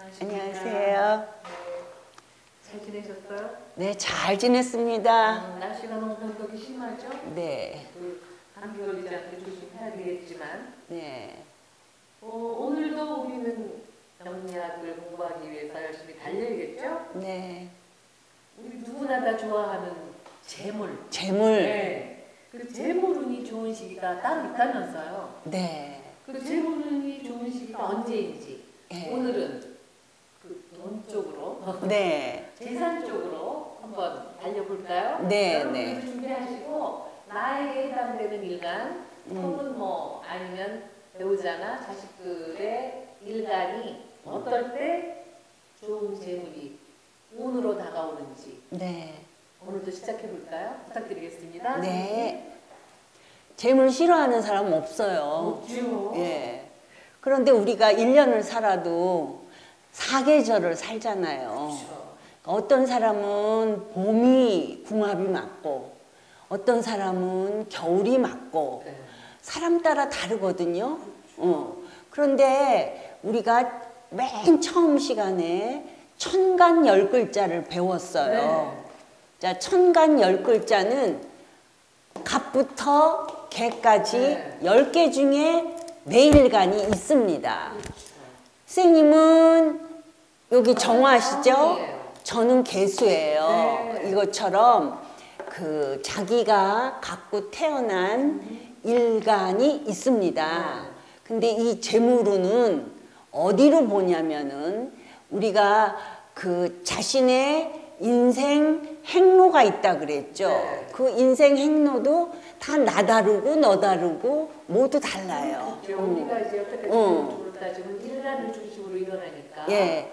안녕하세요. 잘 지내셨어요? 네, 잘 지냈습니다. 날씨가 너무 변덕이 심하죠? 네. 감기 걸리지 않게 조심해야 되겠지만 네. 오늘도 우리는 영리학을 공부하기 위해서 열심히 달려야겠죠? 네. 우리 누구나 다 좋아하는 재물. 재물. 네. 그 재물운이 좋은 시기가 따로 있다면서요? 네. 그 재물운이 좋은 시기가 언제인지 네. 오늘은 그 돈 쪽으로 네. 재산 쪽으로 한번 달려볼까요? 네, 여러분들 네. 준비하시고 나에게 해당되는 일간 혹은 뭐 아니면 배우자나 자식들의 일간이 어떨 때 좋은 재물이 운으로 다가오는지 네. 오늘도 시작해볼까요? 부탁드리겠습니다. 네. 재물 싫어하는 사람 없어요. 없죠. 예. 그런데 우리가 1년을 살아도 사계절을 살잖아요. 그렇죠. 어떤 사람은 봄이 궁합이 맞고 어떤 사람은 겨울이 맞고 네. 사람 따라 다르거든요. 그런데 우리가 맨 처음 시간에 천간 10글자를 배웠어요. 네. 자, 천간 10글자는 갑부터 개까지 네. 10개 중에 매일간이 있습니다. 그렇죠. 선생님은 여기 정화시죠? 사람이에요. 저는 개수예요. 네. 이것처럼 그 자기가 갖고 태어난 일간이 있습니다. 근데 이 재물운은 어디로 보냐면은 우리가 그 자신의 인생 행로가 있다 그랬죠. 네. 그 인생 행로도 다 나 다르고 너 다르고 모두 달라요. 그렇죠. 우리가 이제 어떻게 재물을 따지면 일간을 중심으로 일어나니까. 예.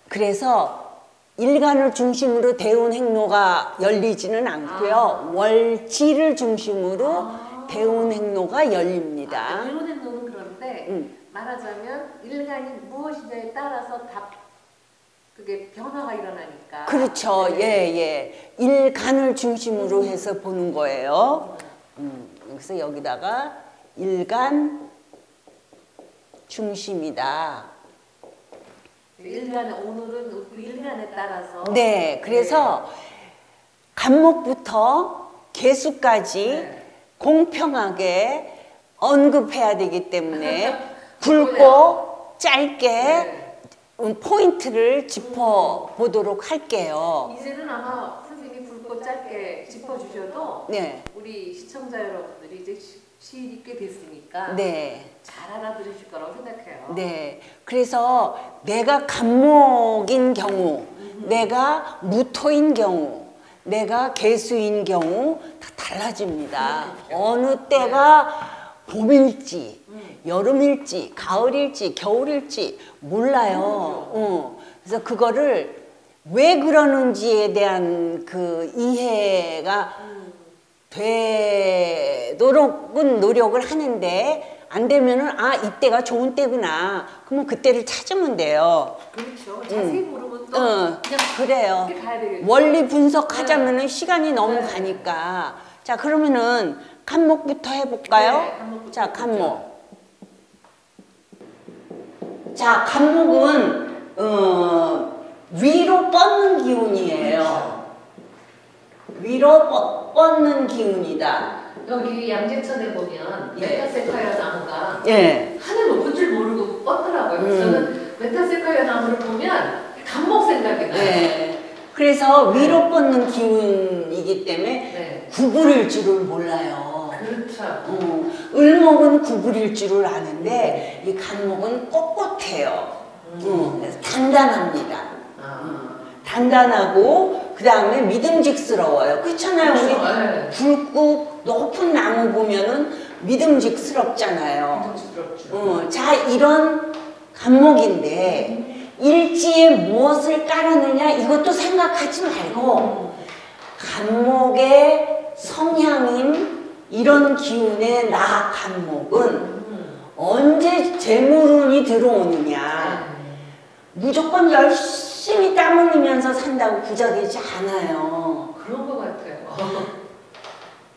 그래서 일간을 중심으로 대운 행로가 열리지는 않고요. 월지를 중심으로 대운 행로가 열립니다. 대운 행로는 그런데 말하자면 일간이 무엇이냐에 따라서 그게 변화가 일어나니까. 그렇죠. 네. 예, 예. 일간을 중심으로 해서 보는 거예요. 그래서 여기다가 일간 중심이다. 오늘은 그 일간에 따라서. 네, 그래서 간목부터 개수까지 네. 공평하게 언급해야 되기 때문에 굵고 짧게 네. 포인트를 짚어보도록 할게요. 이제는 아마 선생님이 굵고 짧게 짚어주셔도 네, 우리 시청자 여러분들이 이제 시일이 꽤 됐으니까 네, 잘 알아들으실 거라고 생각해요. 네. 그래서 내가 간목인 경우, 내가 무토인 경우, 내가 개수인 경우 다 달라집니다. 어느 때가 봄일지, 여름일지, 가을일지, 겨울일지 몰라요. 그래서 그거를 왜 그러는지에 대한 그 이해가 되도록은 노력을 하는데 안 되면은 아 이때가 좋은 때구나. 그러면 그때를 찾으면 돼요. 그렇죠. 자세히 모르면 또 그래요. 그냥 이렇게 가야 되겠죠. 원리 분석하자면은 시간이 너무 네. 가니까. 자, 그러면은 간목부터 해볼까요? 네, 간목부터 자, 해보죠. 간목. 자, 간목은 위로 뻗는 기운이에요. 위로 뻗는 기운이다. 여기 양재천에 보면 예. 메타세카이아 나무가 예. 하늘 높은 줄 모르고 뻗더라고요. 그래서 저는 메타세카이아 나무를 보면 간목 생각이 나요. 네. 그래서 위로 뻗는 기운이기 때문에 네. 구부릴 줄을 몰라요. 그렇죠. 을목은 구부릴 줄을 아는데 이 간목은 꼿꼿해요. 그래서 단단합니다. 단단하고 그 다음에 믿음직스러워요. 그렇잖아요. 그렇죠. 우리 네. 굵고 높은 나무 보면은 믿음직스럽잖아요. 부담스럽죠. 자, 이런 간목인데 일지에 무엇을 깔았느냐 이것도 생각하지 말고 간목의 성향인 이런 기운의 나 간목은 언제 재물운이 들어오느냐 무조건 열심히 땀 흘리면서 산다고 부자되지 않아요. 그런 것 같아요.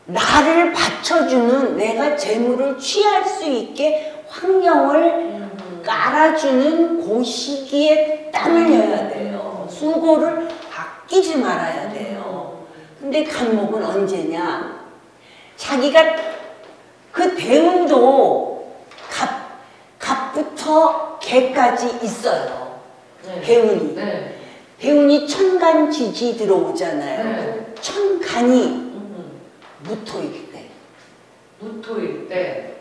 나를 받쳐주는 내가 재물을 취할 수 있게 환경을 깔아주는 그 시기에 딱 땀을 흘려야 돼요. 수고를 아끼지 말아야 돼요. 근데 간목은 언제냐? 자기가 그 대운도 갑부터 개까지 있어요. 네. 대운이. 네. 대운이 천간지지 들어오잖아요. 네. 천간이 무토일 때. 무토일 때.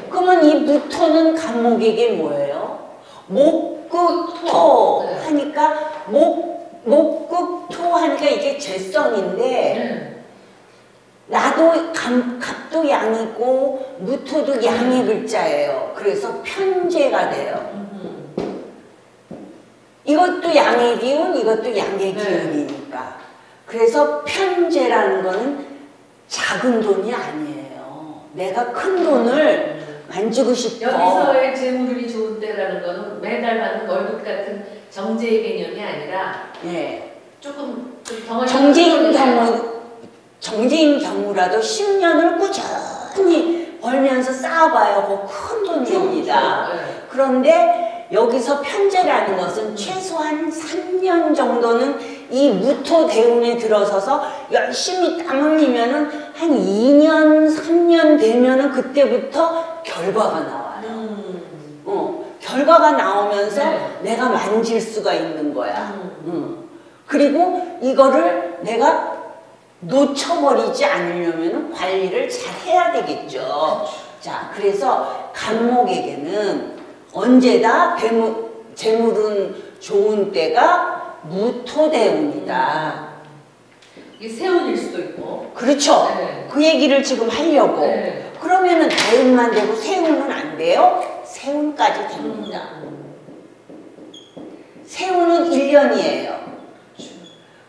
그러면 이 무토는 간목에게 뭐예요? 목극토 네. 하니까 목극토 하니까 이게 재성인데 네. 나도 갑도 양이고 무토도 양의 글자예요. 그래서 편재가 돼요. 이것도 양의 기운, 이것도 양의 기운이니까. 그래서 편재라는 거는 작은 돈이 아니에요. 내가 큰 돈을 만지고 싶어. 여기서의 재물이 좋은 때라는 거는 매달 받는 월급 같은 정제의 개념이 아니라 예. 조금 정제인 경우라도 10년을 꾸준히 벌면서 쌓아봐야 그 큰 돈 됩니다. 네. 그런데 여기서 편재라는 것은 최소한 3년 정도는 이 무토 대운에 들어서서 열심히 땀 흘리면은 한 2년, 3년 되면은 그때부터 결과가 나와요. 결과가 나오면서 내가 만질 수가 있는 거야. 그리고 이거를 내가 놓쳐버리지 않으려면 관리를 잘 해야 되겠죠. 자, 그래서 간목에게는 언제다 재물은 좋은 때가 무토대운이다. 이게 세운일 수도 있고. 그렇죠. 네. 그 얘기를 지금 하려고. 네. 그러면은 대운만 되고 세운은 안 돼요? 세운까지 됩니다. 세운은 1년이에요.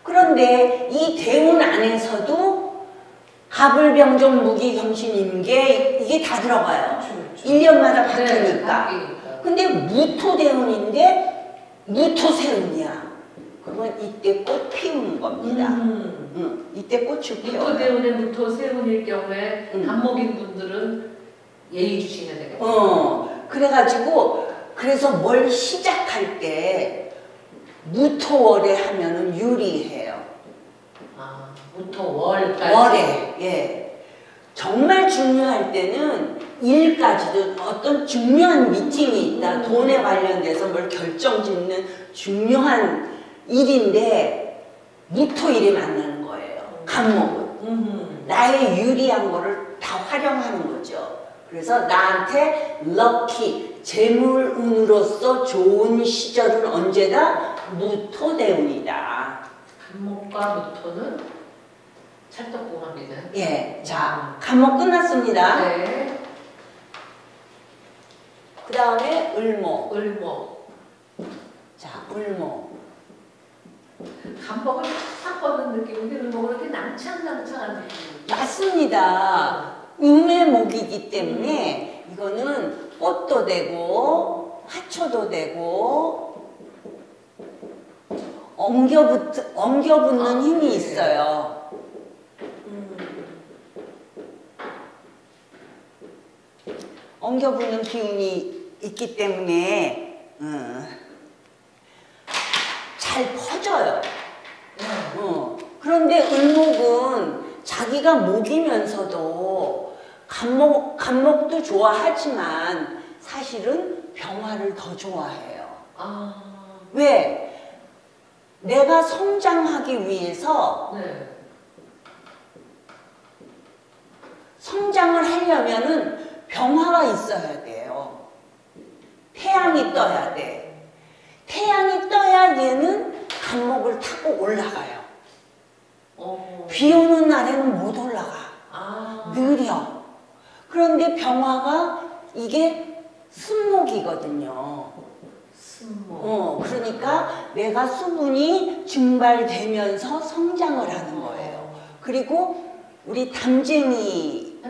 그런데 이 대운 안에서도 갑을병정 무기경신임계 이게 다 들어가요. 1년마다 바뀌니까. 근데 무토대운인데 무토세운이야. 그러면 이때 꽃 피우는 겁니다. 이때 꽃을 피워요. 무토대운에 무토세운일 경우에 간목인 분들은 예의주시면 되겠죠. 그래가지고 그래서 뭘 시작할 때 무토월에 하면은 유리해요. 아, 무토월까지. 월에, 예. 정말 중요할 때는 일까지도 어떤 중요한 미팅이 있다. 돈에 관련돼서 뭘 결정짓는 중요한 일인데 무토일에 만나는 거예요. 간목은. 나의 유리한 거를 다 활용하는 거죠. 그래서 나한테 럭키, 재물운으로서 좋은 시절은 언제다? 무토대운이다. 간목과 무토는 찰떡궁합이네. 예, 자, 간목 끝났습니다. 네. 그 다음에 을목. 을목. 자, 을목. 간목을 딱 뻗는 느낌인데 을목은 이렇게 낭창낭창한 느낌. 맞습니다. 음의 목이기 때문에 이거는 꽃도 되고 화초도 되고 엉겨붙는 힘이 있어요. 엉겨붙는 기운이 있기 때문에 잘 퍼져요. 그런데 을목은 자기가 목이면서도 간목도 좋아하지만 사실은 병화를 더 좋아해요. 왜? 내가 성장하기 위해서 성장을 하려면은 병화가 있어야 돼요. 태양이 떠야 돼. 태양이 떠야 얘는 간목을 타고 올라가요. 비 오는 날에는 못 올라가. 느려. 그런데 병화가 이게 순목이거든요. 그러니까 내가 수분이 증발되면서 성장을 하는 거예요. 그리고 우리 담쟁이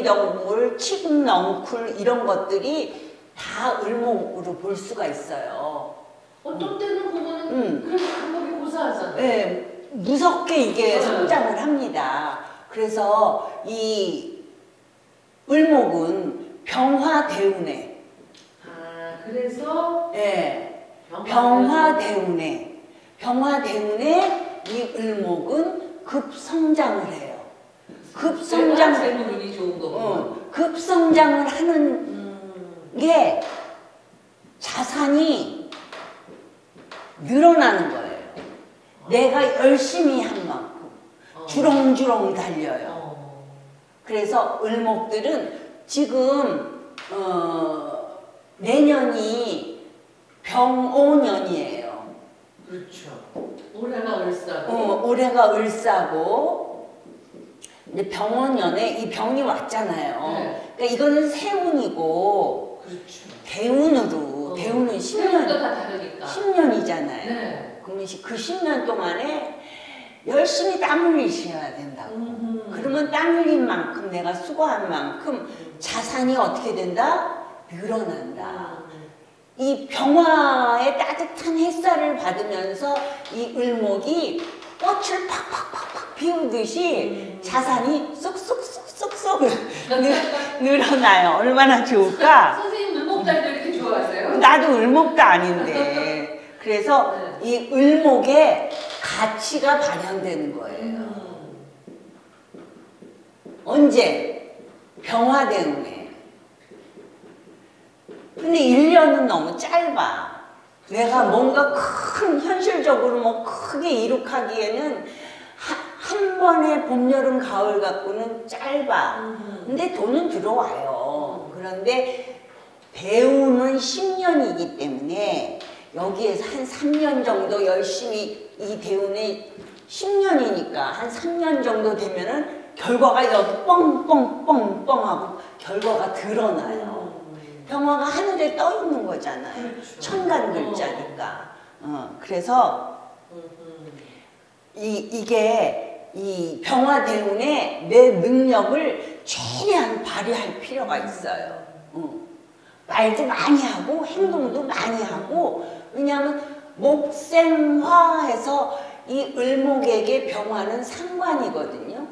덩굴, 치국 넝쿨 이런 것들이 다 을목으로 볼 수가 있어요. 어떤 때는 보면은 그래도 간목이 고사하잖아요. 네, 무섭게 이게 성장을 합니다. 그래서 이 을목은 병화대운에 그래서 예, 병화대운에 이 을목은 급성장을 해요. 제일 운이 좋은 거고. 급성장을 하는 게 자산이 늘어나는 거예요. 내가 열심히 한 만큼 주렁주렁 달려요. 그래서 을목들은 지금 내년이 병오년이에요. 그렇죠. 올해가 을사고. 올해가 을사고. 근데 병오년에 이 병이 왔잖아요. 네. 그러니까 이거는 세운이고 그렇죠. 대운으로 대운은 10년 다 다르니까. 10년이잖아요. 네. 그러면 그 10년 동안에 열심히 땀 흘리셔야 된다고. 그러면 땀 흘린 만큼 내가 수고한 만큼 자산이 어떻게 된다? 늘어난다. 이 병화의 따뜻한 햇살을 받으면서 이 을목이 꽃을 팍팍팍팍 피우듯이 자산이 쏙쏙쏙쏙쏙 늘어나요. 얼마나 좋을까? 선생님 을목달도 이렇게 좋아하세요? 나도 을목도 아닌데. 그래서 이 을목의 가치가 발현되는 거예요. 언제? 병화대운에. 근데 1년은 너무 짧아. 내가 뭔가 큰 현실적으로 뭐 크게 이룩하기에는 한 번에 봄, 여름, 가을 갖고는 짧아. 근데 돈은 들어와요. 그런데 대운은 10년이기 때문에 여기에서 한 3년 정도 열심히 이 대운에 10년이니까 한 3년 정도 되면은 결과가 여기 뻥뻥뻥뻥 하고 결과가 드러나요. 병화가 하늘에 떠 있는 거잖아요. 그렇죠. 천간 글자니까. 그래서 이게 이 병화 대운에 내 능력을 최대한 발휘할 필요가 있어요. 말도 많이 하고 행동도 많이 하고. 왜냐하면 목생화해서 이 을목에게 병화는 상관이거든요.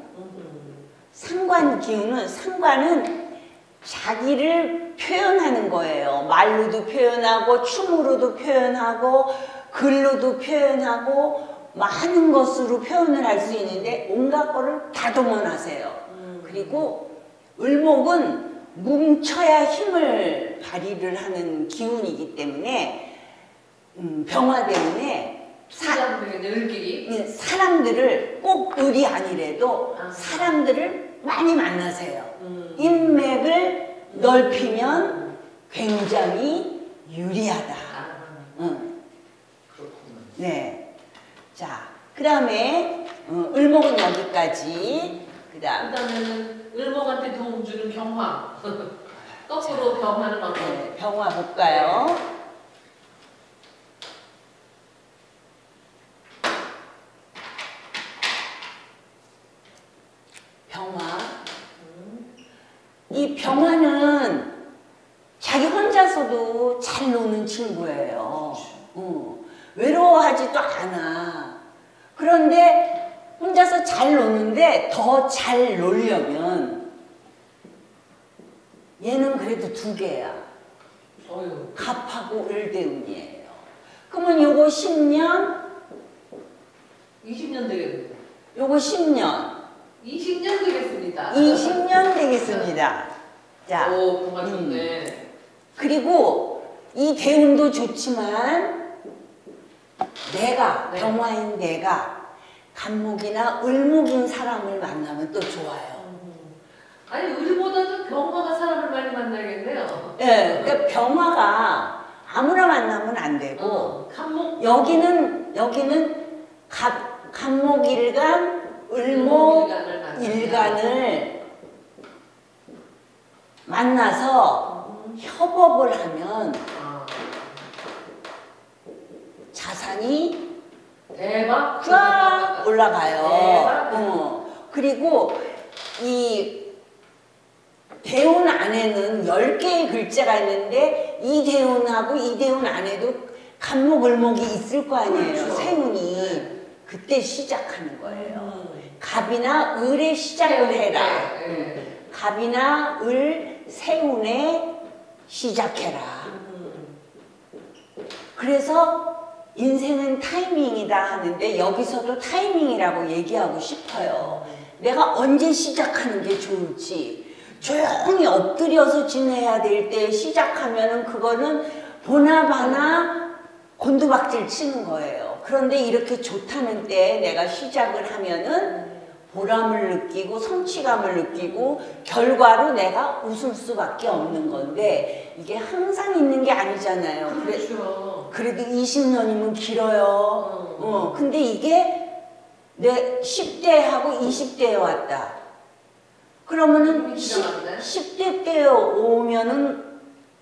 상관 기운은 자기를 표현하는 거예요. 말로도 표현하고 춤으로도 표현하고 글로도 표현하고 많은 것으로 표현을 할 수 있는데 온갖 거를 다 동원하세요. 그리고 을목은 뭉쳐야 힘을 발휘를 하는 기운이기 때문에 병화 때문에 사람들을 꼭 을이 아니래도 사람들을 많이 만나세요. 인맥을 넓히면 굉장히 유리하다. 네. 자, 그 다음에 을목은 여기까지. 그다음에는 을목한테 도움 주는 병화. 거꾸로 병화는 어떤? 네, 병화 볼까요? 병화. 이 병화는 자기 혼자서도 잘 노는 친구예요. 외로워하지도 않아. 그런데 혼자서 잘 노는데 더 잘 놀려면 얘는 그래도 2개야. 갑하고 을대운이에요. 그러면 요거 10년, 20년 되겠네요. 요거 10년. 20년 되겠습니다. 20년 되겠습니다. 자, 정말 좋네. 그리고 이 대운도 좋지만 내가 병화인 내가 간목이나 을목인 사람을 만나면 또 좋아요. 아니 을보다도 병화가 사람을 많이 만나겠네요. 네, 그러니까 병화가 아무나 만나면 안 되고 간목 여기는 간목일간 을목 일간을 만나서 협업을 하면 자산이 대박 쫙 올라가요. 대박. 그리고 이 대운 안에는 10개의 글자가 있는데 이 대운하고 이 대운 안에도 간목 을목이 있을 거 아니에요. 그렇죠. 세운이 그때 시작하는 거예요. 갑이나 을에 시작을 해라. 갑이나 을, 세운에 시작해라. 그래서 인생은 타이밍이다 하는데 여기서도 타이밍이라고 얘기하고 싶어요. 내가 언제 시작하는 게 좋을지. 조용히 엎드려서 지내야 될 때 시작하면은 그거는 보나마나 곤두박질 치는 거예요. 그런데 이렇게 좋다는 때 내가 시작을 하면은 보람을 느끼고 성취감을 느끼고 결과로 내가 웃을 수밖에 없는 건데 이게 항상 있는 게 아니잖아요. 그렇죠. 그래도 20년이면 길어요. 근데 이게 내 10대하고 20대에 왔다. 그러면은 10대 때 오면은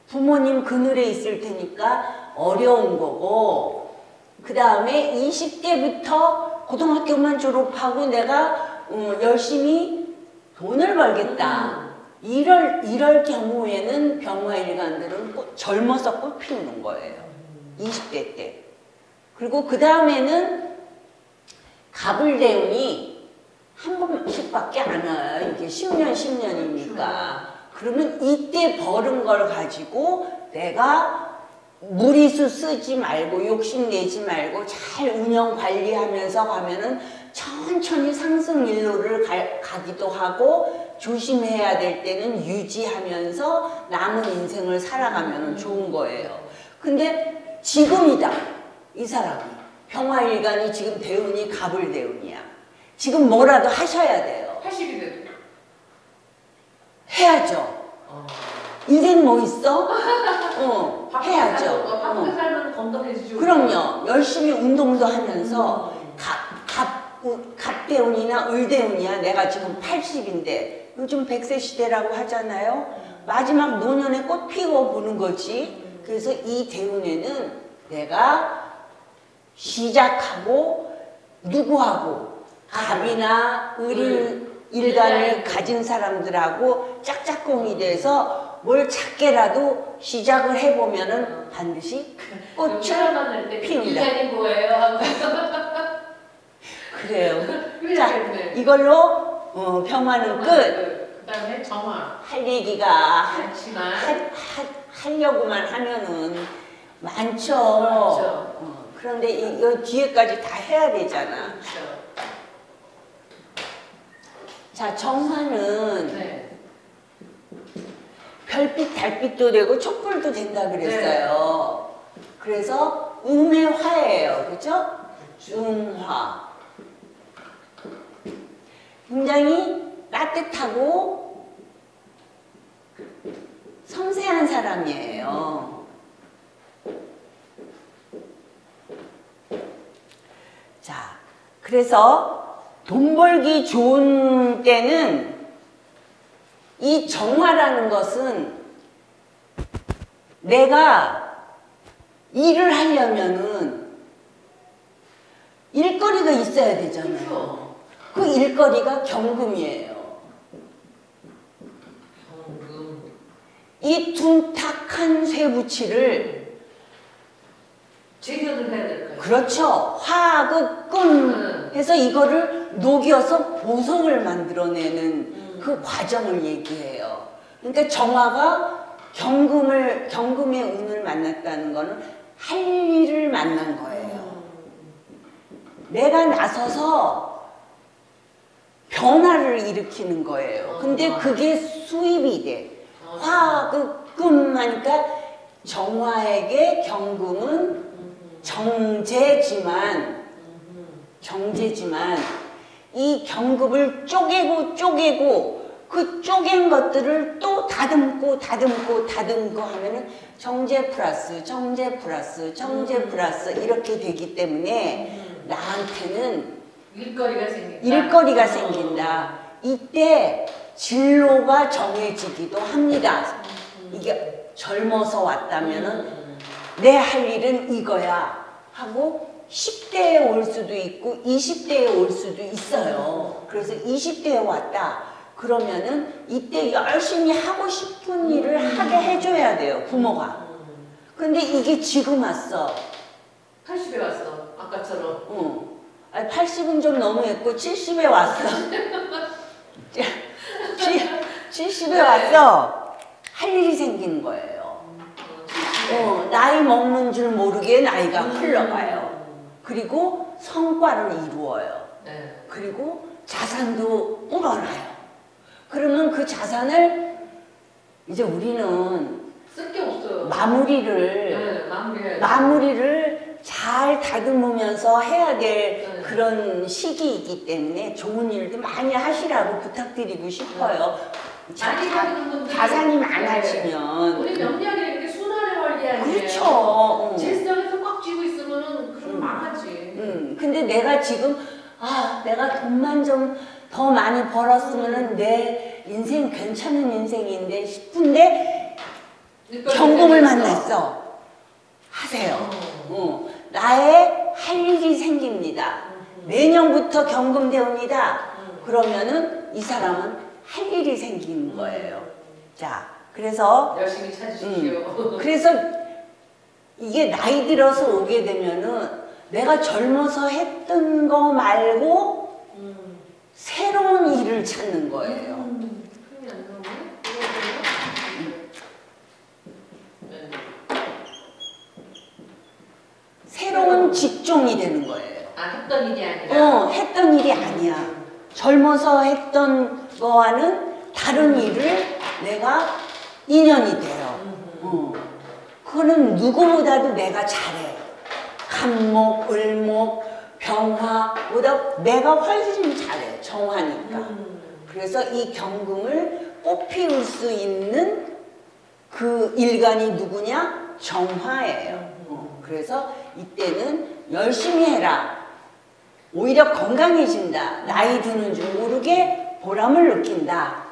부모님 그늘에 있을 테니까 어려운 거고, 그 다음에 20대부터 고등학교만 졸업하고 내가 열심히 돈을 벌겠다. 이럴 경우에는 병화일간들은 젊어서 꽃 피우는 거예요. 20대 때. 그리고 그 다음에는 갑을대운이 한 번씩밖에 안 와요. 이게 10년, 10년이니까. 그러면 이때 벌은 걸 가지고 내가 무리수 쓰지 말고 욕심내지 말고 잘 운영 관리하면서 가면은 천천히 상승 일로를 가기도 하고 조심해야 될 때는 유지하면서 남은 인생을 살아가면 좋은 거예요. 근데 지금이다. 이 사람이. 병화일간이 지금 대운이 갑을대운이야. 지금 뭐라도 하셔야 돼요. 80이 돼도 해야죠. 인생 뭐 있어? 해야죠. 바쁘게 살면 건강해지죠. 그럼요. 열심히 운동도 하면서 갑대운이나 을대운이야. 내가 지금 80인데 요즘 100세 시대라고 하잖아요. 마지막 노년에 꽃 피워보는 거지. 그래서 이 대운에는 내가 시작하고 누구하고 갑이나 을일간을 가진 사람들하고 짝짝꿍이 돼서 뭘 작게라도 시작을 해보면은 반드시 꽃을 피운다. 이자님 뭐예요? 그래요. 자, 이걸로 병화는 끝. 그 다음에 정화. 할 얘기가 하려고만 하면은 많죠. 그런데 이 뒤에까지 다 해야 되잖아. 그렇죠. 자, 정화는 별빛, 달빛도 되고 촛불도 된다 그랬어요. 그래서 음의 화예요. 그죠? 음화. 굉장히 따뜻하고 섬세한 사람이에요. 자, 그래서 돈 벌기 좋은 때는 이 정화라는 것은 내가 일을 하려면은 일거리가 있어야 되잖아요. 그 일거리가 경금이에요. 이 둔탁한 쇠붙이를 재견을 해야 될까요? 그렇죠. 화극금 해서 이거를 녹여서 보석을 만들어내는 그 과정을 얘기해요. 그러니까 정화가 경금의 운을 만났다는 거는 할 일을 만난 거예요. 내가 나서서 변화를 일으키는 거예요. 근데 그게 수입이 돼. 화극금 하니까 정화에게 경금은 정제지만 이 경금을 쪼개고 그 쪼갠 것들을 또 다듬고 하면은 정제 플러스 이렇게 되기 때문에 나한테는 일거리가 생긴다. 이때 진로가 정해지기도 합니다. 이게 젊어서 왔다면은 내 할 일은 이거야 하고 10대에 올 수도 있고 20대에 올 수도 있어요. 그래서 20대에 왔다. 그러면은 이때 열심히 하고 싶은 일을 하게 해줘야 돼요. 부모가. 근데 이게 지금 왔어. 80에 왔어. 아까처럼. 80은 좀 너무했고 70에 왔어. 70에 왔어. 할 일이 생기는 거예요. 나이 먹는 줄 모르게 나이가 흘러가요. 그리고 성과를 이루어요. 네. 그리고 자산도 불어나요. 그러면 그 자산을 이제 우리는 쓸 게 없어요. 네, 마무리를 잘 다듬으면서 해야 될 네. 그런 시기이기 때문에 좋은 일도 많이 하시라고 부탁드리고 싶어요. 많이 하는 분들 자산이 많아지면 우리 명리학이라는 게 순환의 원리 아니에요. 그렇죠. 질성에서 꽉 쥐고 있으면은 그럼 망하지. 근데 내가 지금 내가 돈만 좀 더 많이 벌었으면은 내 인생 괜찮은 인생인데 싶은데 경금을 만났어. 하세요. 나의 할 일이 생깁니다. 내년부터 경금 대운이다. 그러면은 이 사람은 할 일이 생기는 거예요. 자, 그래서 열심히 찾으십시오. 그래서 이게 나이 들어서 오게 되면은 내가 젊어서 했던 거 말고 새로운 일을 찾는 거예요. 흥이 안 나오네? 새로운 직종이 되는 거예요. 했던 일이 아니라? 했던 일이 아니야. 젊어서 했던 거와는 다른 일을 내가 인연이 돼요. 그거는 누구보다도 내가 잘해. 간목, 을목, 병화보다 내가 훨씬 잘해. 정화니까. 그래서 이 경금을 꽃피울 수 있는 그 일간이 누구냐? 정화예요. 그래서 이때는 열심히 해라. 오히려 건강해진다. 나이 드는 줄 모르게 보람을 느낀다.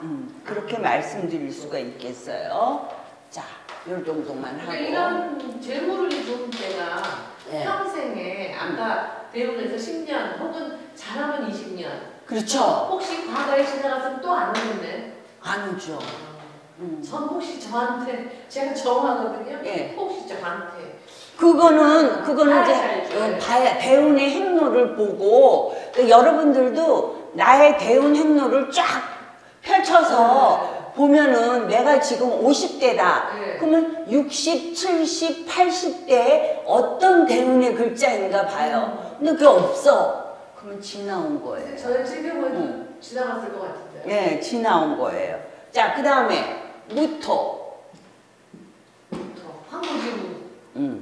그렇게 말씀드릴 수가 있겠어요. 자, 요 정도만 하고. 이런 재물을 준 때가 네. 평생에 아까 대운에서 10년 혹은 잘하면 20년. 그렇죠. 혹시 과거에 지나갔으면 또 안 오는데? 안 오죠. 전 혹시 저한테 제가 정하거든요. 예. 혹시 저한테 그거는 이제 대운의 행로를 보고 여러분들도 나의 대운 행로를 쫙 펼쳐서 보면은 내가 지금 50대다. 네. 그러면 60, 70, 80대에 어떤 대운의 글자인가 봐요. 근데 그게 없어. 그러면 지나온 거예요. 저는 지금은 지나갔을 것 같은데. 네, 지나온 거예요. 자, 그 다음에 무토. 황무지무.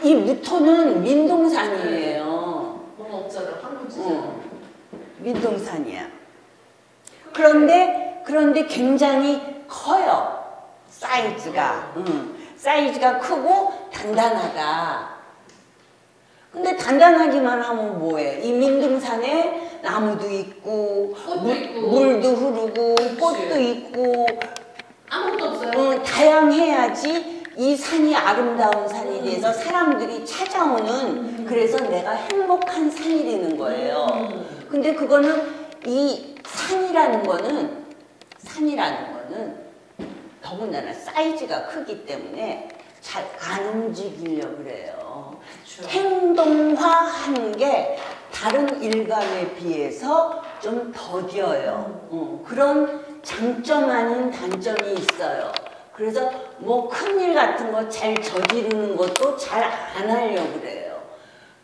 이 무토는 민동산이에요. 뭐가 없잖아. 황무지무. 민동산이야. 그런데 굉장히 커요. 사이즈가. 사이즈가 크고 단단하다. 근데 단단하기만 하면 뭐해? 이 민둥산에 나무도 있고, 물도 흐르고, 꽃도 있고, 아무것도 없어요. 다양해야지 이 산이 아름다운 산이 돼서 사람들이 찾아오는, 그래서 내가 행복한 산이 되는 거예요. 근데 그거는 이 산이라는 거는 더군다나 사이즈가 크기 때문에 잘 안 움직이려고 그래요. 그렇죠. 행동화하는 게 다른 일간에 비해서 좀 더뎌요. 그런 장점 아닌 단점이 있어요. 그래서 뭐 큰일 같은 거 잘 저지르는 것도 잘 안 하려고 그래요.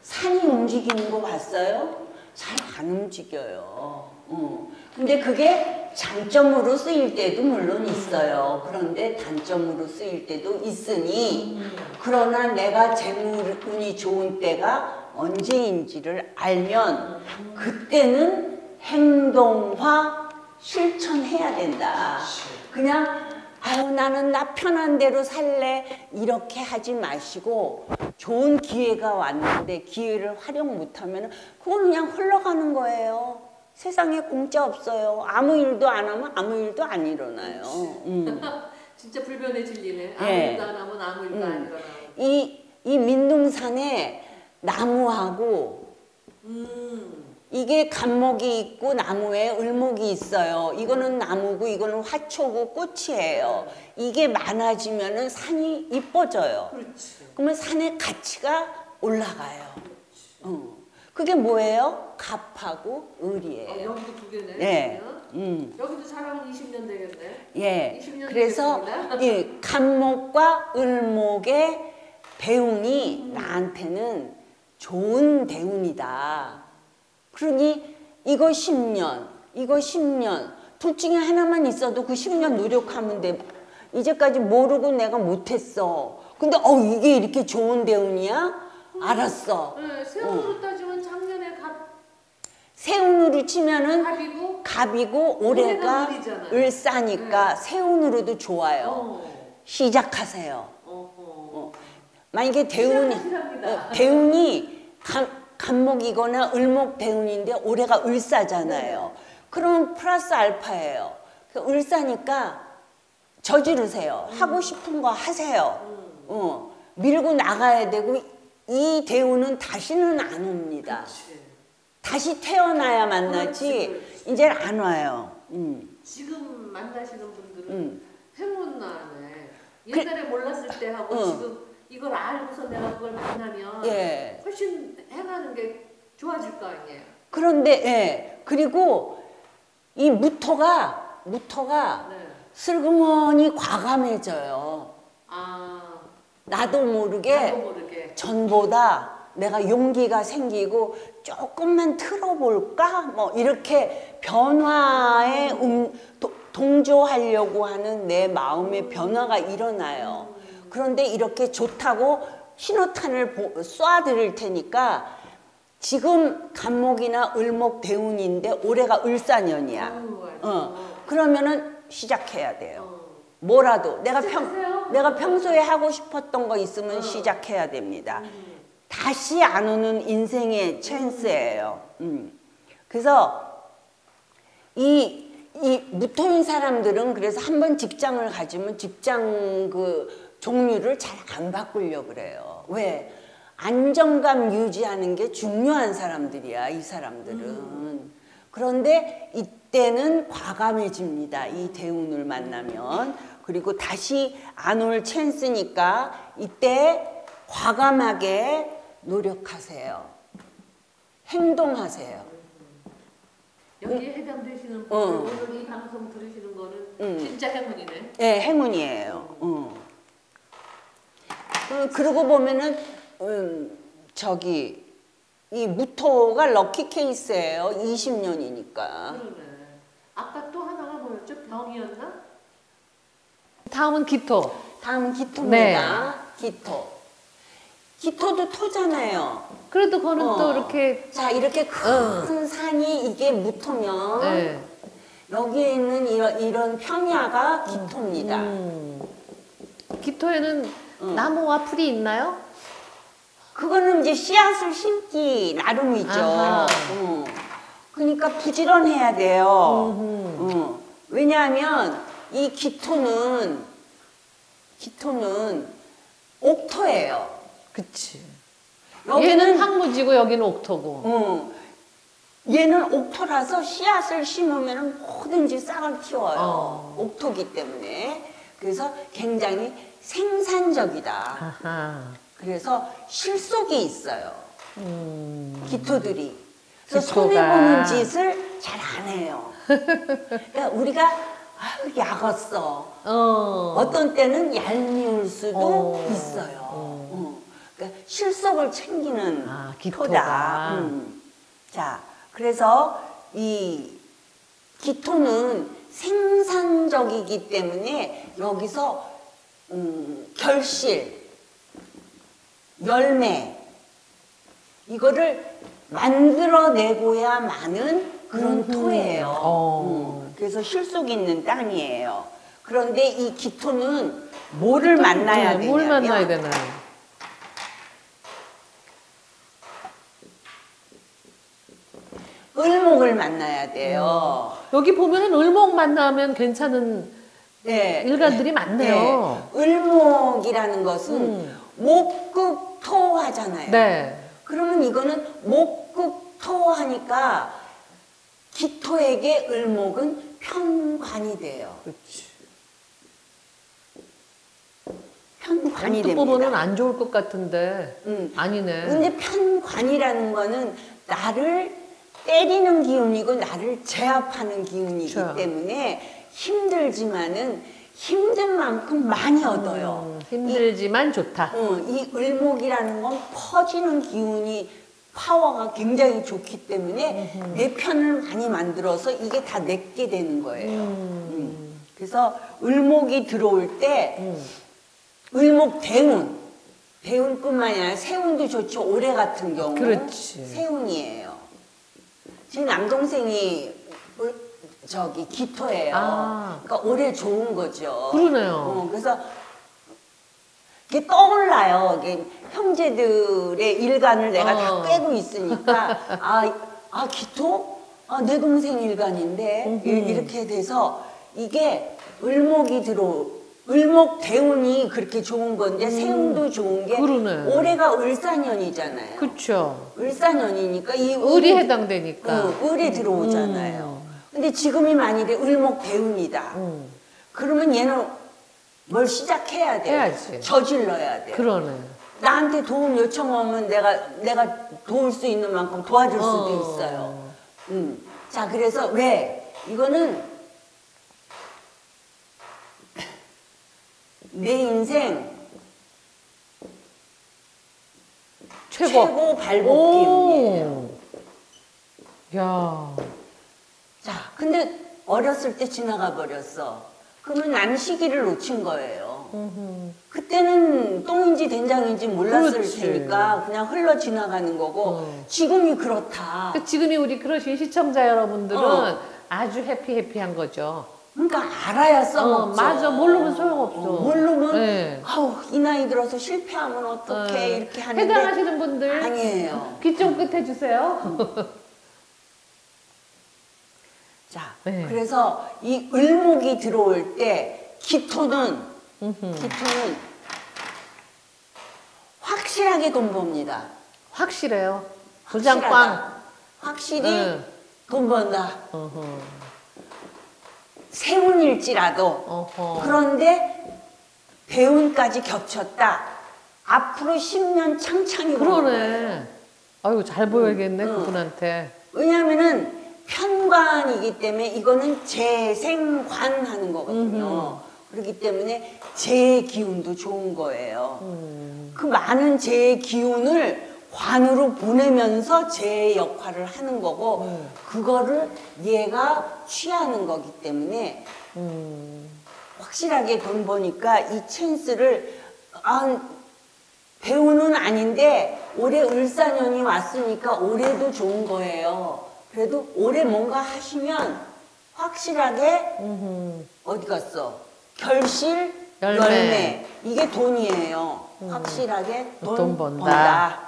산이 움직이는 거 봤어요? 잘 안 움직여요. 근데 그게 장점으로 쓰일 때도 물론 있어요. 그런데 단점으로 쓰일 때도 있으니, 그러나 내가 재물운이 좋은 때가 언제인지를 알면 그때는 행동화 실천해야 된다. 그냥 아유 나는 나 편한 대로 살래 이렇게 하지 마시고, 좋은 기회가 왔는데 기회를 활용 못하면 그건 그냥 흘러가는 거예요. 세상에 공짜 없어요. 아무 일도 안 하면 아무 일도 안 일어나요. 진짜 불변의 진리네. 아무 네. 일도 안 하면 아무 일도 안 일어나고. 이 민둥산에 나무하고 이게 간목이 있고 나무에 을목이 있어요. 이거는 나무고 이거는 화초고 꽃이에요. 이게 많아지면은 산이 이뻐져요. 그렇지. 그러면 산의 가치가 올라가요. 그게 뭐예요? 갑하고 을이에요. 여기도 두 개네. 네. 여기도 자라면 20년 되겠네. 예. 20년 그래서 되겠습니다. 이 간목과 을목의 배운이 나한테는 좋은 대운이다. 그러니 이거 10년, 이거 10년 둘 중에 하나만 있어도 그 10년 노력하면 돼. 이제까지 모르고 내가 못했어. 근데 이게 이렇게 좋은 대운이야? 알았어. 네, 세운으로 따지면 작년에 세운으로 치면은 갑이고 갑이고 올해가 을이잖아요. 을사니까 네. 세운으로도 좋아요. 시작하세요. 만약에 시작하시랍니다. 대운이 간목이거나 을목 대운인데 올해가 을사잖아요. 그러면 플러스 알파예요. 을사니까 저지르세요. 하고 싶은 거 하세요. 밀고 나가야 되고 이 대운은 다시는 안 옵니다. 그치. 다시 태어나야 만나지 그렇지. 이제 안 와요. 지금 만나시는 분들은 행운나네. 옛날에 몰랐을 때 하고 지금 이걸 알고서 내가 그걸 만나면 예. 훨씬 행하는 게 좋아질 거 아니에요. 그런데 예. 그리고 이 무토가 네. 슬그머니 과감해져요. 나도 모르게 전보다 내가 용기가 생기고 조금만 틀어볼까? 뭐 이렇게 변화에 동조하려고 하는 내 마음의 변화가 일어나요. 그런데 이렇게 좋다고 신호탄을 쏴드릴 테니까 지금 간목이나 을목 대운인데 올해가 을사년이야. 그러면은 시작해야 돼요. 뭐라도 내가 평소에 하고 싶었던 거 있으면 시작해야 됩니다. 다시 안 오는 인생의 찬스예요. 그래서 이 무토인 사람들은 그래서 한번 직장을 가지면 직장 그 종류를 잘 안 바꾸려고 그래요. 왜? 안정감 유지하는 게 중요한 사람들이야, 이 사람들은. 그런데 이때는 과감해집니다. 이 대운을 만나면. 그리고 다시 안 올 찬스니까 이때 과감하게 노력하세요. 행동하세요. 여기에 해당되시는 분들 오늘 이 방송 들으시는 거는 진짜 행운이네. 네, 행운이에요. 그러고 보면은 이 무토가 럭키 케이스예요. 20년이니까. 그러네. 아까 또 하나가 뭐였죠? 병이었나? 다음은 기토. 다음은 기토입니다. 기토도 토잖아요. 그래도 그거는 또 이렇게 이렇게 큰 산이 이게 무토면 여기에 있는 이런 평야가 기토입니다. 기토에는 나무와 풀이 있나요? 그거는 이제 씨앗을 심기 나름이죠. 그러니까 부지런해야 돼요. 왜냐하면 이 기토는 옥토예요. 그치. 여기는 얘는 황무지고 여기는 옥토고. 얘는 옥토라서 씨앗을 심으면 뭐든지 싹을 틔워요. 옥토기 때문에. 그래서 굉장히 생산적이다. 그래서 실속이 있어요. 기토들이. 그래서 손해보는 짓을 잘 안 해요. 그러니까 우리가 약었어. 어떤 때는 얄미울 수도 있어요. 그러니까 실속을 챙기는 토다. 자, 그래서 이 기토는 생산적이기 때문에 여기서 결실, 열매 이거를 만들어내고야만은 그런 토예요. 그래서 실속 있는 땅이에요. 그런데 이 기토는 뭐를 만나야 되냐면 뭘 만나야 되나요? 을목을 만나야 돼요. 여기 보면은 을목 만나면 괜찮은 일간들이 많네요. 을목이라는 것은 목극토하잖아요. 그러면 이거는 목극토하니까 기토에게 을목은 편관이 돼요. 편관이 됩니다. 보면은 안 좋을 것 같은데 아니네. 근데 편관이라는 거는 나를 때리는 기운이고 나를 제압하는 기운이기 그렇죠. 때문에 힘들지만은 힘든 만큼 많이 얻어요. 힘들지만 좋다. 이 을목이라는 건 퍼지는 기운이 파워가 굉장히 좋기 때문에 내 편을 많이 만들어서 이게 다 내게 되는 거예요. 그래서 을목이 들어올 때 을목 대운, 대운뿐만이 아니라 세운도 좋죠. 올해 같은 경우 그렇지. 세운이에요. 지금 남동생이 저기 기토예요. 아. 그러니까 올해 좋은 거죠. 그러네요. 그래서 이게 떠올라요. 이게 형제들의 일간을 내가 다 꿰고 있으니까 기토? 내 동생 일간인데 이렇게 돼서 이게 을목 대운이 그렇게 좋은 건데 세운도 좋은 게 그러네. 올해가 을사년이잖아요. 그렇죠. 을사년이니까 이 을이 해당되니까. 을이 들어오잖아요. 근데 지금이 만일에 을목 대운이다. 그러면 얘는 뭘 시작해야 돼. 해야지. 저질러야 돼. 그러네. 나한테 도움 요청하면 내가 도울 수 있는 만큼 도와줄 수도 있어요. 자, 그래서 왜? 이거는 내 인생 최고 발복 기운이에요. 야. 자, 근데 어렸을 때 지나가 버렸어. 그러면 난 시기를 놓친 거예요. 그때는 똥인지 된장인지 몰랐을 그렇지. 테니까 그냥 흘러 지나가는 거고 지금이 그렇다. 지금이 우리 그러신 시청자 여러분들은 아주 해피한 거죠. 그러니까 알아야 써먹죠. 맞아. 모르면 소용없어. 모르면 네. 이 나이 들어서 실패하면 어떡해 이렇게 하는데 해당하시는 분들 아니에요. 귀 좀 끝 해주세요. 자, 네. 그래서 이 을목이 들어올 때 기토는 확실하게 돈 법니다. 확실해요. 도장꽝. 확실히 돈 번다. 세운일지라도 그런데 대운까지 겹쳤다. 앞으로 10년 창창이 그러네. 아이고 잘 보여야겠네 그분한테. 왜냐하면은 편관이기 때문에 이거는 재생관하는 거거든요. 그렇기 때문에 재의 기운도 좋은 거예요. 그 많은 재의 기운을 관으로 보내면서 재의 역할을 하는 거고 그거를 얘가 취하는 거기 때문에 확실하게 돈 버니까 이 찬스를 배우는 아닌데 올해 을사년이 왔으니까 올해도 좋은 거예요. 그래도 올해 뭔가 하시면 확실하게 어디 갔어? 결실, 열매. 이게 돈이에요. 확실하게 돈 번다.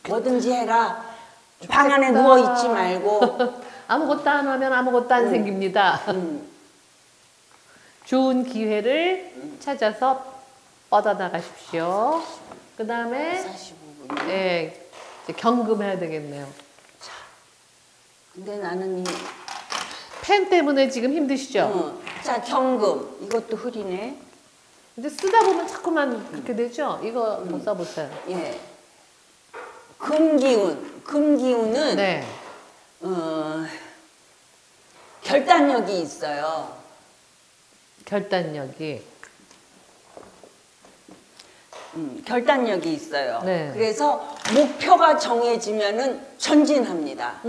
뭐든지 해라. 방 안에 누워있지 말고. 아무것도 안 하면 아무것도 안 생깁니다. 좋은 기회를 찾아서 뻗어나가십시오. 그 다음에 45분이요. 네, 이제 경금해야 되겠네요. 근데 나는 펜 때문에 지금 힘드시죠? 자, 경금. 이것도 흐리네. 근데 쓰다 보면 자꾸만 그렇게 되죠? 이거 한번 써보세요. 예. 금기운. 금기운은 네. 결단력이 있어요. 결단력이. 결단력이 있어요. 네. 그래서 목표가 정해지면은 전진합니다.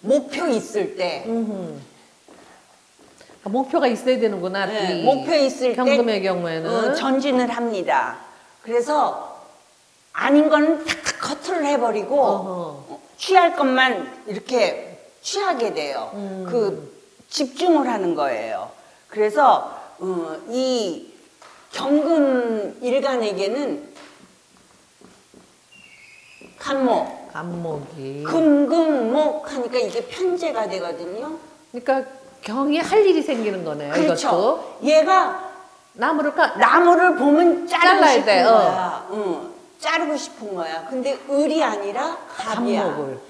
목표 있을 때, 목표가 있어야 되는구나. 네, 목표 있을 때 경금의 경우에는 전진을 합니다. 그래서 아닌 거는 탁탁 커트를 해버리고 취할 것만 이렇게 취하게 돼요. 그 집중을 하는 거예요. 그래서 이 경금 일간에게는 간목, 간목이. 금금목 하니까 이게 편제가 되거든요. 그러니까 경이 할 일이 생기는 거네요. 그렇죠. 이것도. 얘가 나무를 보면 자르고 잘라야 싶은 돼, 거야. 자르고 싶은 거야. 근데 을이 아니라 갑이야. 간목을.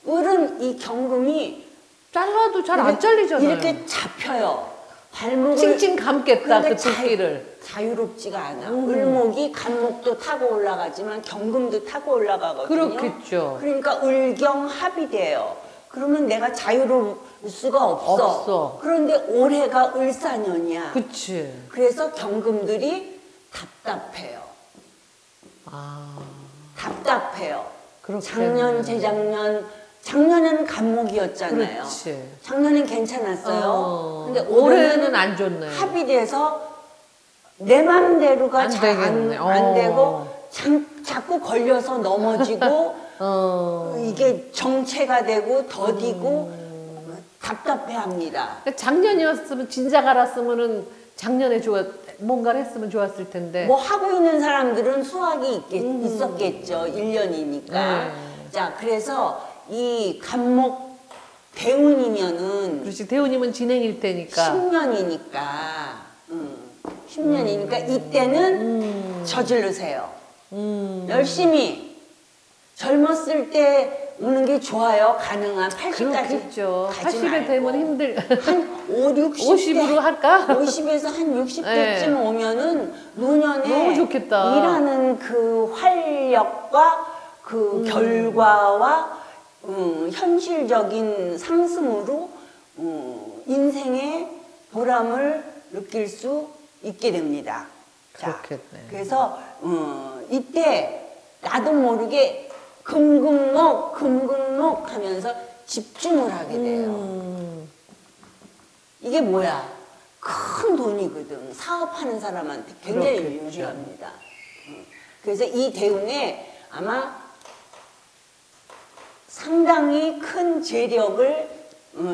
을은 이 경금이 잘라도 잘 안 잘리잖아요. 이렇게 잡혀요. 발목을 칭칭 감겠다 그러니까 그 두께를. 자유롭지가 않아. 을목이 간목도 타고 올라가지만 경금도 타고 올라가거든요. 그렇겠죠. 그러니까 을경합이 돼요. 그러면 내가 자유로울 수가 없어. 그런데 올해가 을사년이야. 그치. 그래서 경금들이 답답해요. 답답해요. 작년, 재작년, 작년에는 간목이었잖아요. 그렇지. 작년엔 괜찮았어요. 근데 올해는 안 좋네. 합이 돼서 내 맘대로가 안 잘 되겠네. 안 되고 자꾸 걸려서 넘어지고 이게 정체가 되고 더디고 답답해합니다. 작년이었으면 진작 알았으면은 작년에 뭔가를 했으면 좋았을 텐데. 뭐 하고 있는 사람들은 수학이 있었겠죠. 1년이니까. 자, 그래서 이 간목 대운이면은 그렇지. 대운이면 진행일 테니까. 10년이니까 10년이니까 이때는 저지르세요. 열심히 젊었을 때 오는 게 좋아요. 가능한 80까지 그렇겠죠. 가지 80에 되면 말고. 힘들. 한 5, 60대 50으로 할까? 50에서 한 60대쯤 네. 오면은 노년에 너무 좋겠다. 일하는 그 활력과 그 결과와 현실적인 상승으로 인생의 보람을 느낄 수 있게 됩니다. 그렇겠네. 자, 그래서 이때 나도 모르게 금금목 하면서 집중을 하게 돼요. 이게 뭐야? 큰 돈이거든. 사업하는 사람한테 굉장히 그렇겠죠. 유리합니다. 그래서 이 대운에 아마 상당히 큰 재력을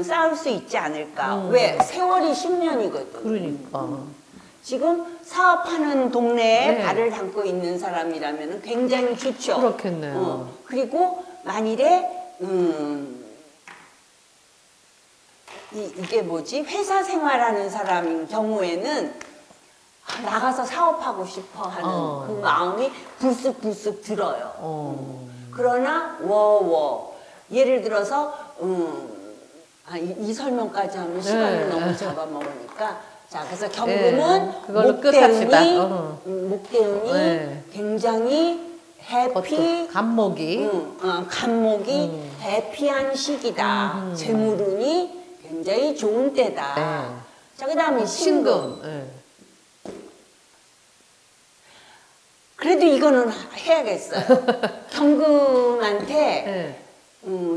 쌓을 수 있지 않을까. 왜? 세월이 10년이거든. 그러니까. 지금 사업하는 동네에 네. 발을 담고 있는 사람이라면 굉장히 좋죠. 그렇겠네요. 그리고 만일에 이게 뭐지? 회사 생활하는 사람인 경우에는 나가서 사업하고 싶어 하는 그 마음이 불쑥불쑥 들어요. 그러나 예를 들어서 이 설명까지 하면 시간을 너무 잡아먹으니까 자, 그래서 경금은 그걸로 끝합시다. 목대운이 네. 굉장히 해피 간목이 간목이 해피한 시기다. 재물운이 굉장히 좋은 때다. 네. 자, 그다음에 신금. 네. 그래도 이거는 해야겠어요. 경금한테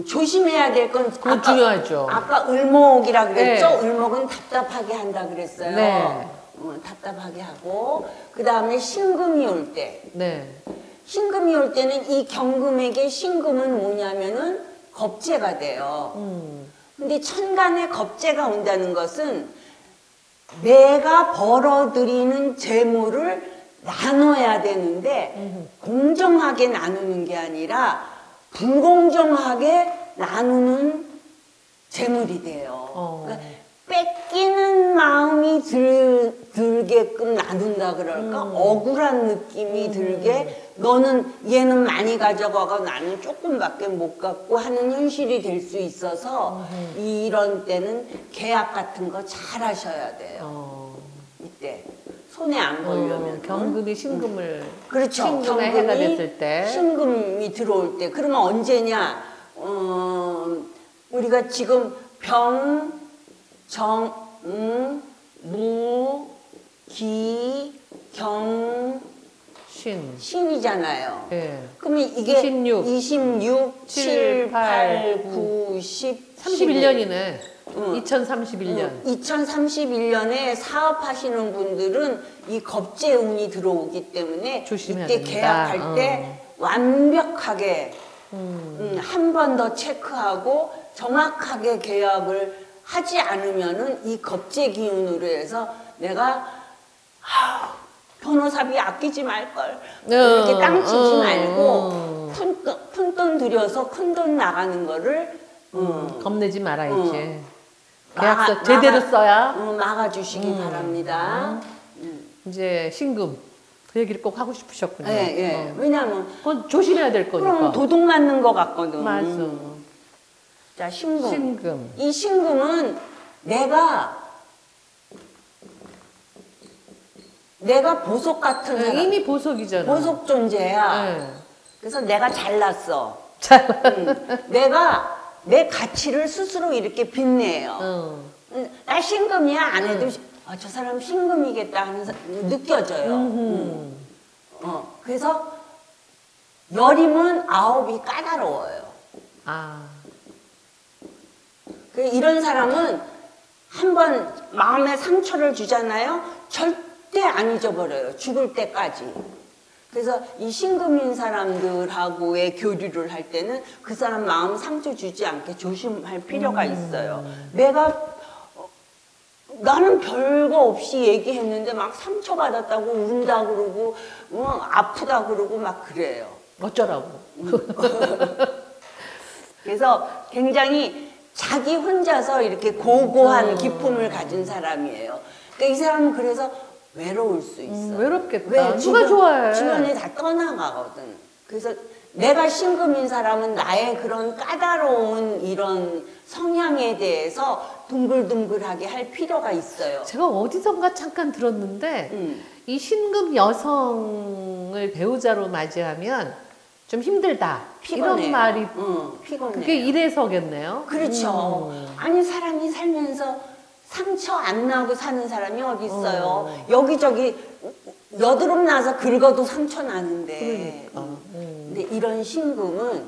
조심해야 될 건 그거 중요하죠. 아까 을목이라 그랬죠? 네. 을목은 답답하게 한다 그랬어요. 네. 답답하게 하고 그 다음에 신금이 올 때. 네. 신금이 올 때는 이 경금에게 신금은 뭐냐면은 겁재가 돼요. 근데 천간에 겁재가 온다는 것은 내가 벌어들이는 재물을 나눠야 되는데 공정하게 나누는 게 아니라 불공정하게 나누는 재물이 돼요. 그러니까 뺏기는 마음이 들게끔 나눈다 그럴까? 억울한 느낌이 들게 너는 얘는 많이 가져가고 나는 조금밖에 못 갖고 하는 현실이 될 수 있어서 이런 때는 계약 같은 거 잘 하셔야 돼요. 이때 손에 안 보려면 경금이 신금을 그렇죠. 신금의 해가 됐을 때 신금이 들어올 때 그러면 언제냐? 우리가 지금 병, 정, 무, 기, 경, 신이잖아요. 네. 그러면 이게 26, 7, 8, 9, 10, 31년이네. 2031년. 2031년에 사업하시는 분들은 이 겁재운이 들어오기 때문에 조심해야 이때 됩니다. 계약할 때 완벽하게 한 번 더 체크하고 정확하게 계약을 하지 않으면은 이 겁재 기운으로 해서 내가 변호사비 아끼지 말걸 이렇게 땅치지 말고 큰 돈 들여서 큰 돈 나가는 거를 겁내지 말아야지. 계약서 제대로 써야 막아주시기 바랍니다. 이제 신금 그 얘기를 꼭 하고 싶으셨군요. 예. 왜냐하면 그건 조심해야 될 거니까. 그럼 도둑 맞는 거 같거든. 맞아. 자, 신금. 신금. 이 신금은 내가 내가 보석 같은 사람. 이미 보석이잖아. 보석 존재야. 네. 그래서 내가 잘났어. 내가 내 가치를 스스로 이렇게 빛내요. 나 신금이야 안 해도 저 사람 신금이겠다 하는 느껴져요. 그래서 열이면 아홉이 까다로워요. 이런 사람은 한번 마음에 상처를 주잖아요. 절대 안 잊어버려요. 죽을 때까지. 그래서 이 신금인 사람들하고의 교류를 할 때는 그 사람 마음 상처 주지 않게 조심할 필요가 있어요. 나는 별거 없이 얘기했는데 막 상처받았다고 운다 그러고 아프다 그러고 막 그래요. 어쩌라고. 그래서 굉장히 자기 혼자서 이렇게 고고한 기품을 가진 사람이에요. 그러니까 이 사람은 그래서 외로울 수 있어. 외롭겠다. 왜? 누가 좋아해? 주변에 다 떠나가거든. 그래서 내가 신금인 사람은 나의 그런 까다로운 이런 성향에 대해서 둥글둥글하게 할 필요가 있어요. 제가 어디선가 잠깐 들었는데 이 신금 여성을 배우자로 맞이하면 좀 힘들다. 피곤해요. 이런 말이 피곤해요. 그게 이래서겠네요. 그렇죠. 아니 사람이 살면서 상처 안 나고 사는 사람이 어디 있어요. 여기저기 여드름 나서 긁어도 상처 나는데. 근데 이런 신금은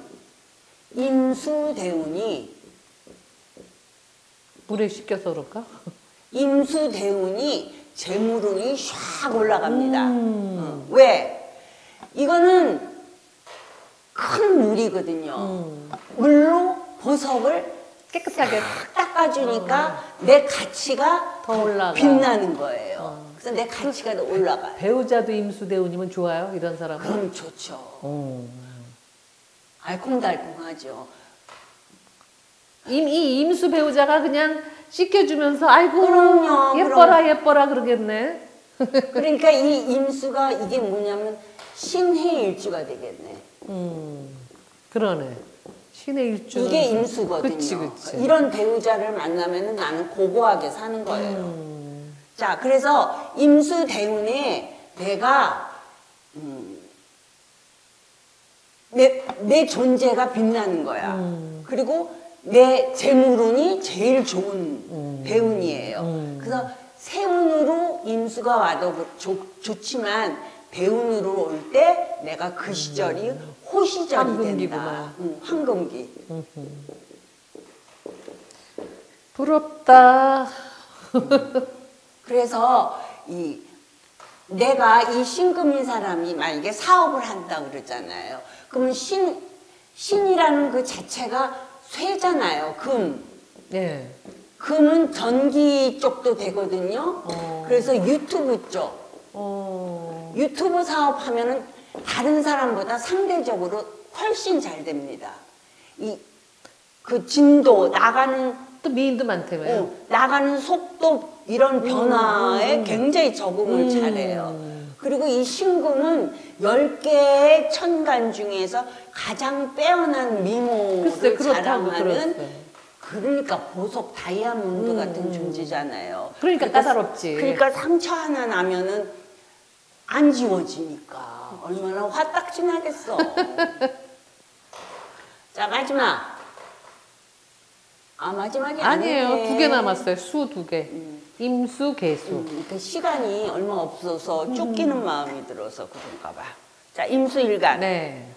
임수대운이 물에 씻겨서 그럴까? 임수대운이 재물운이 샥 올라갑니다. 왜? 이거는 큰 물이거든요. 물로 보석을 깨끗하게 닦아주니까 내 가치가 더 올라가. 빛나는 거예요. 그래서 내 가치가 더 올라가요. 배우자도 임수대운이면 좋아요? 이런 사람은? 그럼 좋죠. 알콩달콩하죠. 이 임수 배우자가 그냥 씻겨주면서 아이고 그럼요, 예뻐라 예뻐라 그러겠네. 그러니까 이 임수가 이게 뭐냐면 신해일주가 되겠네. 그러네. 신의 일주. 이게 임수거든요. 그치. 이런 배우자를 만나면 나는 고고하게 사는 거예요. 자, 그래서 임수대운에 내가 내 존재가 빛나는 거야. 그리고 내 재물운이 제일 좋은 대운이에요. 그래서 세운으로 임수가 와도 좋지만 대운으로 올 때 내가 그 시절이 호시절이 된다. 황금기. 부럽다. 그래서 내가 이 신금인 사람이 만약에 사업을 한다 그러잖아요. 그러면 신이라는 그 자체가 쇠잖아요. 금. 네. 금은 전기 쪽도 되거든요. 그래서 유튜브 쪽. 유튜브 사업하면은 다른 사람보다 상대적으로 훨씬 잘 됩니다. 그 진도 나가는 또 미인도 많다며요. 나가는 속도 이런 변화에 굉장히 적응을 잘해요. 그리고 이 신금은 10개의 천간 중에서 가장 빼어난 미모를 자랑하는 그러니까 보석 다이아몬드 같은 존재잖아요. 그러니까 까다롭지. 그러니까 상처 하나 나면은 안 지워지니까 얼마나 화딱지나겠어. 자, 마지막. 마지막이 아니에요. 아니네. 2개 남았어요. 수 2개. 임수, 개수. 그 시간이 얼마 없어서 쫓기는 마음이 들어서 그런가 봐. 자, 임수일간. 네.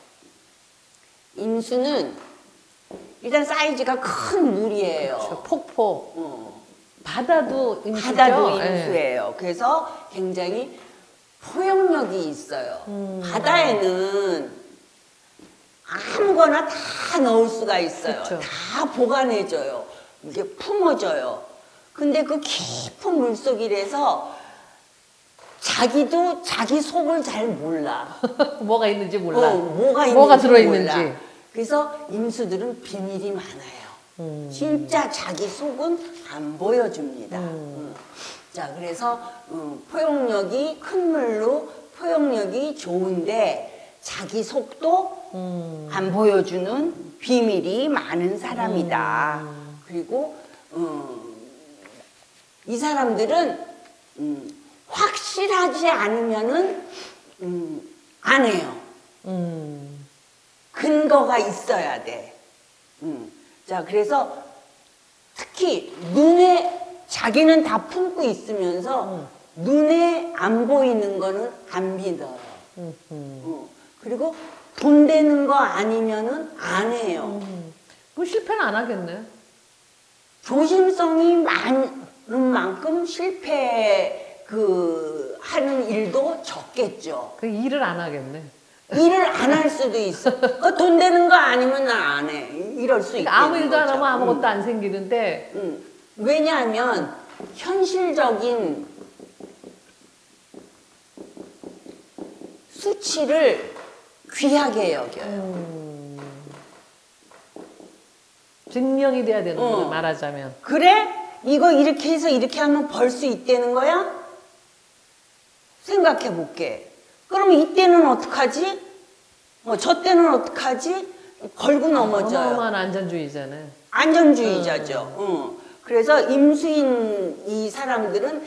임수는 일단 사이즈가 큰 물이에요. 그렇죠. 폭포. 바다도 임수죠? 바다도 임수예요. 그래서 굉장히 포용력이 있어요. 바다에는 아무거나 다 넣을 수가 있어요. 그쵸. 다 보관해줘요. 이게 품어줘요. 근데 그 깊은 물속이라서 자기도 자기 속을 잘 몰라. 뭐가 있는지 몰라. 뭐가 들어있는지. 몰라. 그래서 임수들은 비밀이 많아요. 진짜 자기 속은 안 보여줍니다. 자, 그래서 포용력이 큰 물로 포용력이 좋은데 자기 속도 안 보여주는 비밀이 많은 사람이다. 그리고 이 사람들은 확실하지 않으면은 안 해요. 근거가 있어야 돼. 자, 그래서 특히 눈에 자기는 다 품고 있으면서 눈에 안 보이는 거는 안 믿어요. 그리고 돈 되는 거 아니면은 안 해요. 그 실패는 안 하겠네. 조심성이 많은 만큼 실패 하는 일도 적겠죠. 그 일을 안 하겠네. 일을 안 할 수도 있어. 돈 되는 거 아니면 난 안 해. 이럴 수 있겠는 그러니까 아무 일도 안 거죠. 하면 아무것도 안 생기는데. 왜냐하면 현실적인 수치를 귀하게 여겨요. 증명이 돼야 되는 거야, 말하자면. 그래? 이거 이렇게 해서 이렇게 하면 벌 수 있다는 거야? 생각해 볼게. 그럼 이때는 어떡하지? 저 때는 어떡하지? 걸고 넘어져요. 어마어마한 안전주의자네. 안전주의자죠. 그래서 임수인 이 사람들은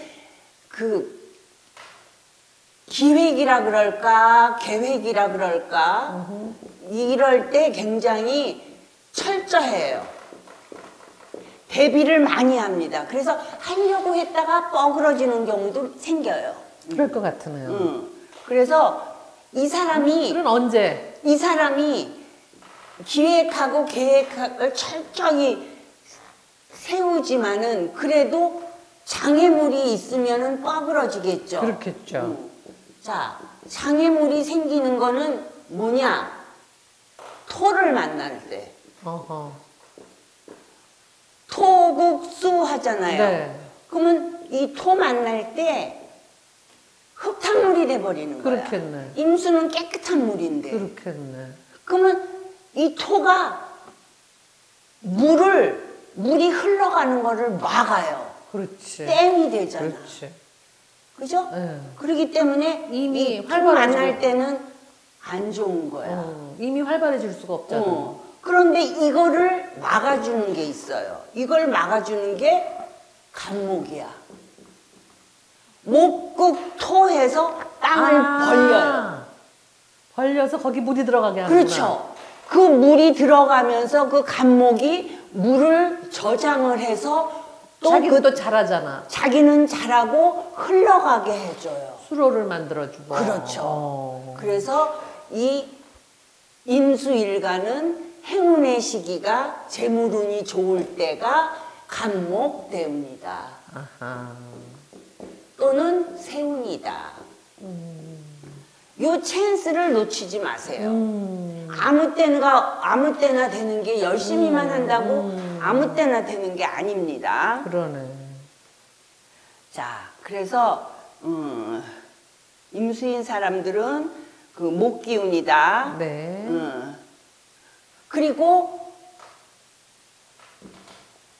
기획이라 그럴까, 계획이라 그럴까, 이럴 때 굉장히 철저해요. 대비를 많이 합니다. 그래서 하려고 했다가 뻐그러지는 경우도 생겨요. 그럴 것 같으네요. 그래서 이 사람이 기획하고 계획을 철저히 세우지만은 그래도 장애물이 있으면은 뻐그러지겠죠. 그렇겠죠. 자, 장애물이 생기는 거는 뭐냐? 토를 만날 때. 토국수 하잖아요. 네. 그러면 이 토 만날 때 흙탕물이 돼버리는 거야. 그렇겠네. 임수는 깨끗한 물인데. 그렇겠네. 그러면 이 토가 물이 흘러가는 거를 막아요. 그렇지. 댐이 되잖아. 그렇지. 그죠? 네. 그렇기 때문에 이미 토 만날 때는 안 좋은 거야. 이미 활발해질 수가 없잖아. 그런데 이거를 막아주는 게 있어요. 이걸 막아주는 게 간목이야. 목국토해서 땅을 벌려요. 벌려서 거기 물이 들어가게 하는구나. 그렇죠. 그 물이 들어가면서 그 간목이 물을 저장을 해서 또 자기는 또 잘하잖아. 자기는 잘하고 흘러가게 해줘요. 수로를 만들어주고. 그렇죠. 그래서 이 임수일간은 행운의 시기가 재물운이 좋을 때가 간목대운이다. 또는 세운이다. 요 찬스를 놓치지 마세요. 아무 때나 되는 게 열심히만 한다고 아무 때나 되는 게 아닙니다. 그러네. 자, 그래서 임수인 사람들은 그 목기운이다. 네. 그리고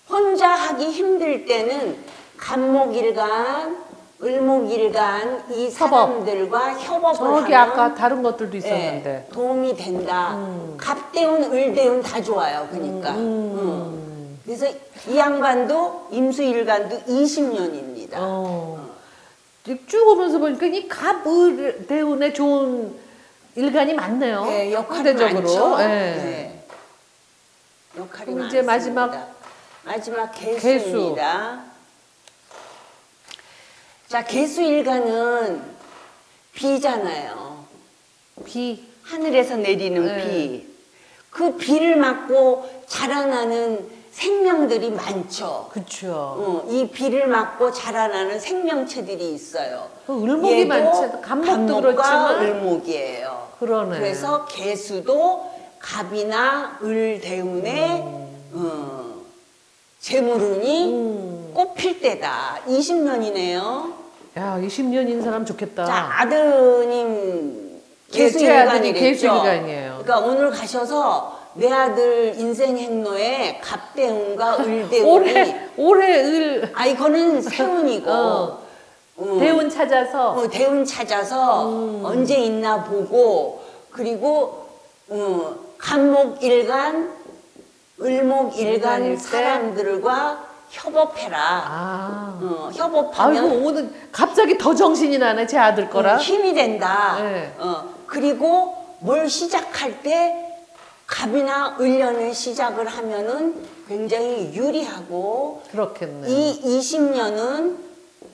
혼자 하기 힘들 때는 간목일간, 을목일간 이 사람들과 협업을 저기 하면 아까 다른 것들도 있었는데. 도움이 된다. 갑대운, 을대운 다 좋아요. 그러니까. 그래서 이 양반도 임수일간도 20년입니다. 쭉 오면서 보니까 이 갑을대운에 좋은 일간이 많네요. 네, 역할이 많죠. 네. 역할이 그럼 많습니다. 이제 마지막 개수입니다. 자, 개수일간은 비잖아요. 비. 하늘에서 내리는 비. 그 비를 맞고 자라나는 생명들이 많죠. 그렇죠. 이 비를 맞고 자라나는 생명체들이 있어요. 을목이 많죠. 간목도 그렇지만 을목이에요. 그러네. 그래서 개수도 갑이나 을대운에 재물운이 꼽힐 때다. 20년이네요. 야, 20년인 사람 좋겠다. 자, 아드님 개수일간이랬죠. 개수일간이에요. 그러니까 오늘 가셔서 내 아들 인생 행로에 갑대운과 을대운이 올해 을. 이거는 세운이고 대운 찾아서. 대운 찾아서 언제 있나 보고 그리고 간목일간, 을목일간 사람들과 협업해라. 아. 협업하면 아이고 오늘 갑자기 더 정신이 나네 제 아들 거라. 힘이 된다. 네. 그리고 뭘 시작할 때 갑이나 을년을 시작을 하면은 굉장히 유리하고 그렇겠네. 이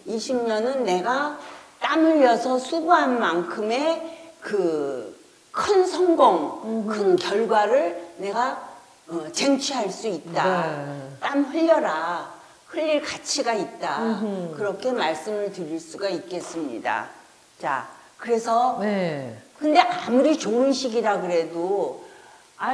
20년은 내가 땀 흘려서 수고한 만큼의 그 큰 성공, 큰 결과를 내가 쟁취할 수 있다. 네. 땀 흘려라. 흘릴 가치가 있다. 그렇게 말씀을 드릴 수가 있겠습니다. 자, 그래서 네. 근데 아무리 좋은 시기라 그래도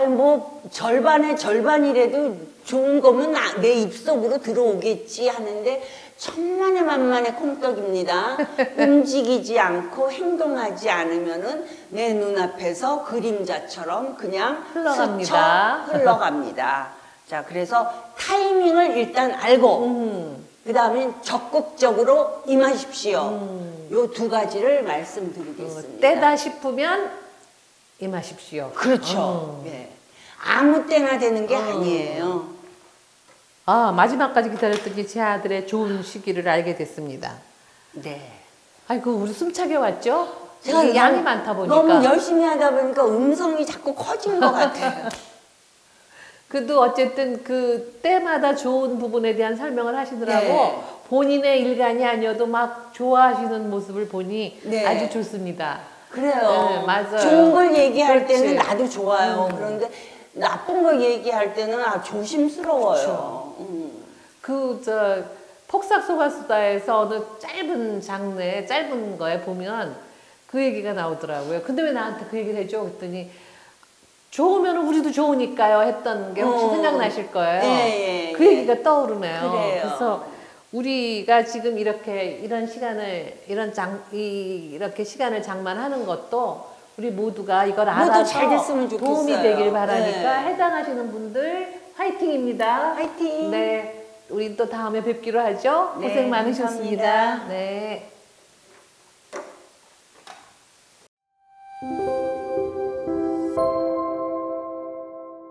뭐 절반의 절반이라도 좋은 거면 내 입속으로 들어오겠지 하는데 천만의 만만의 콩떡입니다. 움직이지 않고 행동하지 않으면은 내 눈앞에서 그림자처럼 그냥 흘러갑니다. 스쳐 흘러갑니다. 자, 그래서 타이밍을 일단 알고 그 다음에 적극적으로 임하십시오. 요 두 가지를 말씀드리겠습니다. 때다 싶으면 임하십시오. 그렇죠. 예. 아무 때나 되는 게 아니에요. 아 마지막까지 기다렸더니 제 아들의 좋은 시기를 알게 됐습니다. 네. 아이고 우리 숨차게 왔죠? 제가 이게 양이 많다 보니까. 너무 열심히 하다 보니까 음성이 자꾸 커진 것 같아요. 그래도 어쨌든 그 때마다 좋은 부분에 대한 설명을 하시더라고. 네. 본인의 일간이 아니어도 막 좋아하시는 모습을 보니 네. 아주 좋습니다. 그래요. 네, 맞아요. 좋은 걸 얘기할 그렇지. 때는 나도 좋아요. 그런데 나쁜 걸 얘기할 때는 조심스러워요. 그 폭삭소가수다에서 어느 짧은 장르, 짧은 거에 보면 그 얘기가 나오더라고요. 근데 왜 나한테 그 얘기를 해줘? 그랬더니 좋으면 우리도 좋으니까요 했던 게 혹시 생각나실 거예요. 예, 그 얘기가 떠오르네요. 그래요. 그래서 우리가 지금 이런 시간을 이렇게 시간을 장만하는 것도 우리 모두가 이걸 모두 알아서 잘 됐으면 좋겠어요. 도움이 되길 바라니까 네. 해당하시는 분들 화이팅입니다. 화이팅. 네, 우리 또 다음에 뵙기로 하죠. 네, 고생 많으셨습니다. 감사합니다. 네.